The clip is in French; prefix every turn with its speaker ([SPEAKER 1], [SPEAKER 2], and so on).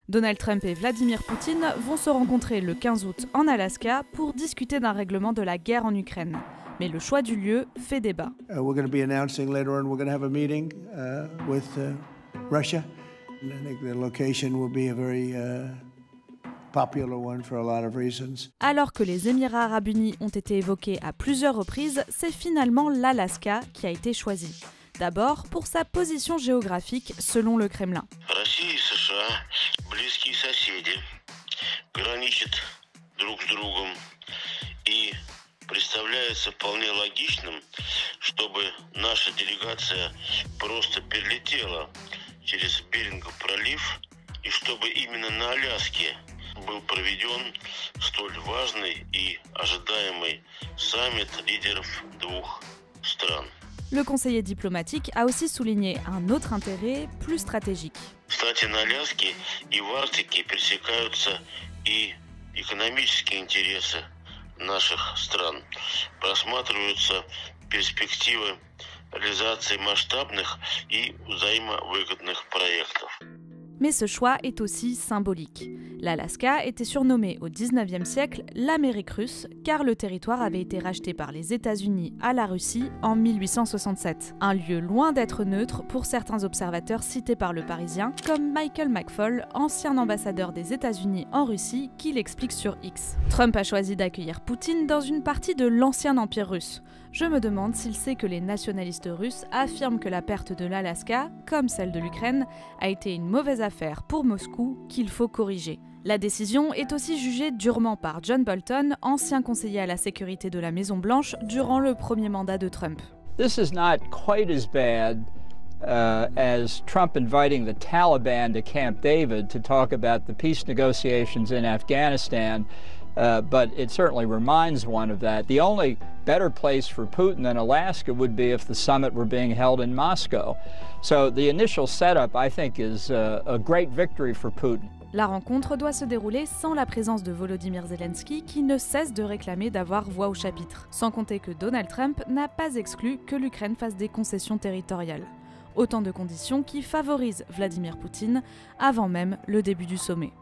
[SPEAKER 1] Donald Trump et Vladimir Poutine vont se rencontrer le 15 août en Alaska pour discuter d'un règlement de la guerre en Ukraine. Mais le choix du lieu fait débat.
[SPEAKER 2] We're going to be announcing later on we're going to have a meeting with Russia. And I think the location will be a very popular one for a lot of reasons.
[SPEAKER 1] Alors que les Émirats arabes unis ont été évoqués à plusieurs reprises, c'est finalement l'Alaska qui a été choisi. D'abord pour sa position géographique selon le Kremlin.
[SPEAKER 3] Россия и США близкие соседи, граничат друг с другом, и представляется вполне логичным, чтобы наша делегация просто перелетела через Берингов пролив, и чтобы именно на Аляске был проведен столь важный и ожидаемый саммит лидеров двух стран.
[SPEAKER 1] Le conseiller diplomatique a aussi souligné un autre intérêt plus stratégique.
[SPEAKER 3] Кстати, на Аляске и в Арктике пересекаются и экономические интересы наших стран. Просматриваются перспективы реализации масштабных и взаимовыгодных проектов.
[SPEAKER 1] Mais ce choix est aussi symbolique. L'Alaska était surnommé au XIXe siècle l'Amérique russe, car le territoire avait été racheté par les États-Unis à la Russie en 1867. Un lieu loin d'être neutre pour certains observateurs cités par le Parisien, comme Michael McFaul, ancien ambassadeur des États-Unis en Russie, qui l'explique sur X. Trump a choisi d'accueillir Poutine dans une partie de l'ancien empire russe. Je me demande s'il sait que les nationalistes russes affirment que la perte de l'Alaska, comme celle de l'Ukraine, a été une mauvaise affaire pour Moscou qu'il faut corriger. La décision est aussi jugée durement par John Bolton, ancien conseiller à la sécurité de la Maison-Blanche durant le premier mandat de Trump.
[SPEAKER 4] This is not quite as bad as Trump inviting the Taliban to Camp David to talk about the peace negotiations in Afghanistan. But it certainly reminds one of that. The only better place for Putin than Alaska would be if the summit were being held in Moscow. So the initial setup, I think, is a great victory for Putin.
[SPEAKER 1] La rencontre doit se dérouler sans la présence de Volodymyr Zelensky qui ne cesse de réclamer d'avoir voix au chapitre. Sans compter que Donald Trump n'a pas exclu que l'Ukraine fasse des concessions territoriales. Autant de conditions qui favorisent Vladimir Poutine avant même le début du sommet.